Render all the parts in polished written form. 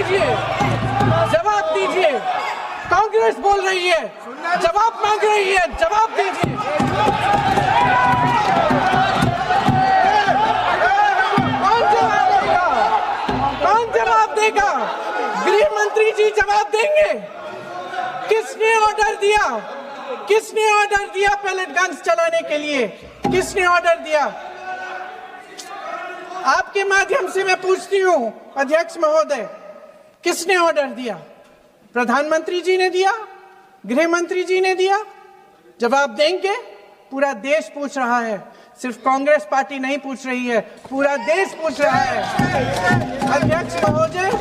दीजिए, जवाब दीजिए। कांग्रेस बोल रही है, जवाब मांग रही है, जवाब दीजिए। कौन जवाब देगा? कौन जवाब देगा? गृह मंत्री जी जवाब देंगे। किसने ऑर्डर दिया? किसने ऑर्डर दिया पैलेट गन्स चलाने के लिए? किसने ऑर्डर दिया? आपके माध्यम से मैं पूछती हूं अध्यक्ष महोदय, किसने ऑर्डर दिया? प्रधानमंत्री जी ने दिया? गृह मंत्री जी ने दिया? जवाब देंगे? पूरा देश पूछ रहा है, सिर्फ कांग्रेस पार्टी नहीं पूछ रही है, पूरा देश पूछ रहा है। अध्यक्ष महोदय,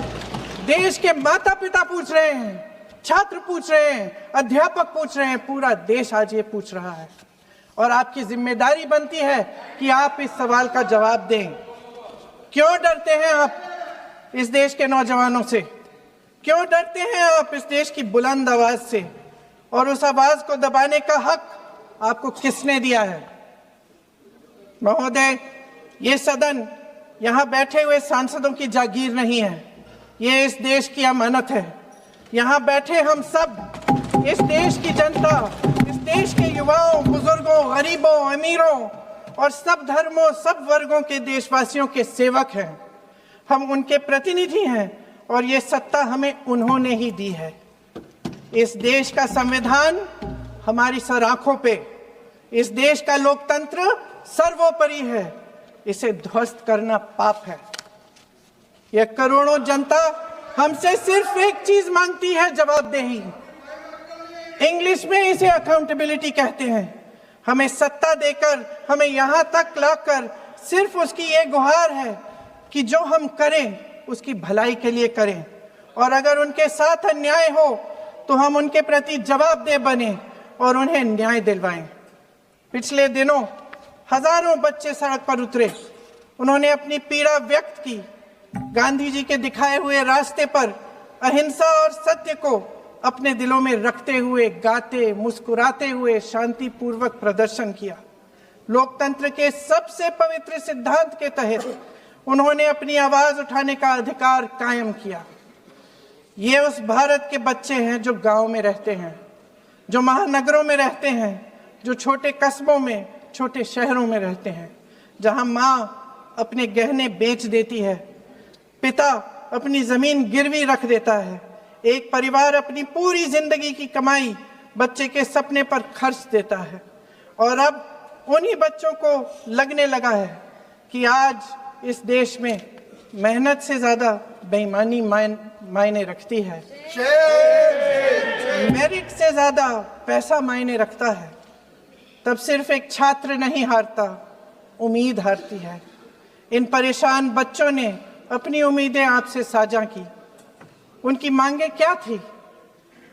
देश के माता पिता पूछ रहे हैं, छात्र पूछ रहे हैं, अध्यापक पूछ रहे हैं, पूरा देश आज ये पूछ रहा है। और आपकी जिम्मेदारी बनती है कि आप इस सवाल का जवाब दें। क्यों डरते हैं आप इस देश के नौजवानों से? क्यों डरते हैं आप इस देश की बुलंद आवाज से? और उस आवाज को दबाने का हक आपको किसने दिया है? महोदय, ये सदन यहाँ बैठे हुए सांसदों की जागीर नहीं है, ये इस देश की अमानत है। यहाँ बैठे हम सब इस देश की जनता, इस देश के युवाओं, बुजुर्गों, गरीबों, अमीरों और सब धर्मों, सब वर्गों के देशवासियों के सेवक हैं। हम उनके प्रतिनिधि हैं और ये सत्ता हमें उन्होंने ही दी है। इस देश का संविधान हमारी सर आंखों पे, इस देश का लोकतंत्र सर्वोपरि है, इसे ध्वस्त करना पाप है। यह करोड़ों जनता हमसे सिर्फ एक चीज मांगती है, जवाबदेही। इंग्लिश में इसे अकाउंटेबिलिटी कहते हैं। हमें सत्ता देकर, हमें यहां तक लाकर सिर्फ उसकी ये गुहार है कि जो हम करें उसकी भलाई के लिए करें, और अगर उनके साथ अन्याय हो तो हम उनके प्रति जवाबदेह बने और उन्हें न्याय दिलवाएं। पिछले दिनों हजारों बच्चे सड़क पर उतरे, उन्होंने अपनी पीड़ा व्यक्त की। गांधी जी के दिखाए हुए रास्ते पर अहिंसा और सत्य को अपने दिलों में रखते हुए, गाते, मुस्कुराते हुए शांतिपूर्वक प्रदर्शन किया। लोकतंत्र के सबसे पवित्र सिद्धांत के तहत उन्होंने अपनी आवाज उठाने का अधिकार कायम किया। ये उस भारत के बच्चे हैं जो गांव में रहते हैं, जो महानगरों में रहते हैं, जो छोटे कस्बों में, छोटे शहरों में रहते हैं, जहां माँ अपने गहने बेच देती है, पिता अपनी जमीन गिरवी रख देता है, एक परिवार अपनी पूरी जिंदगी की कमाई बच्चे के सपने पर खर्च देता है। और अब उन्हीं बच्चों को लगने लगा है कि आज इस देश में मेहनत से ज्यादा बेईमानी मायने रखती है, मेरिट से ज्यादा पैसा मायने रखता है। तब सिर्फ एक छात्र नहीं हारता, उम्मीद हारती है। इन परेशान बच्चों ने अपनी उम्मीदें आपसे साझा की। उनकी मांगे क्या थी?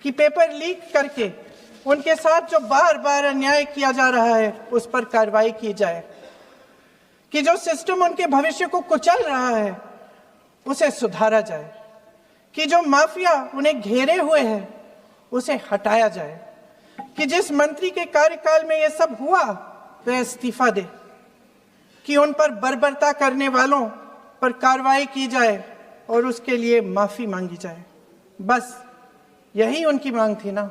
कि पेपर लीक करके उनके साथ जो बार बार अन्याय किया जा रहा है उस पर कार्रवाई की जाए, कि जो सिस्टम उनके भविष्य को कुचल रहा है उसे सुधारा जाए, कि जो माफिया उन्हें घेरे हुए है उसे हटाया जाए, कि जिस मंत्री के कार्यकाल में यह सब हुआ वह इस्तीफा दे, कि उन पर बर्बरता करने वालों पर कार्रवाई की जाए और उसके लिए माफी मांगी जाए। बस यही उनकी मांग थी ना,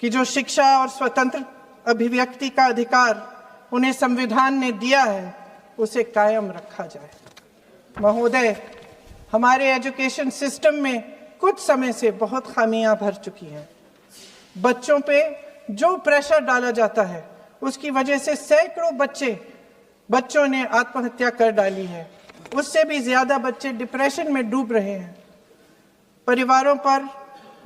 कि जो शिक्षा और स्वतंत्र अभिव्यक्ति का अधिकार उन्हें संविधान ने दिया है उसे कायम रखा जाए। महोदय, हमारे एजुकेशन सिस्टम में कुछ समय से बहुत खामियां भर चुकी हैं। बच्चों पे जो प्रेशर डाला जाता है उसकी वजह से सैकड़ों बच्चों ने आत्महत्या कर डाली है। उससे भी ज्यादा बच्चे डिप्रेशन में डूब रहे हैं। परिवारों पर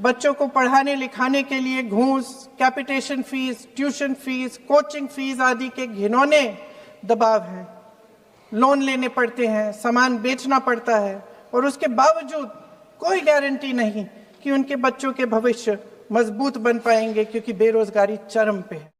बच्चों को पढ़ाने लिखाने के लिए घूस, capitation fees, tuition fees, coaching fees आदि के घिनौने दबाव हैं। लोन लेने पड़ते हैं, सामान बेचना पड़ता है और उसके बावजूद कोई गारंटी नहीं कि उनके बच्चों के भविष्य मजबूत बन पाएंगे, क्योंकि बेरोजगारी चरम पे है।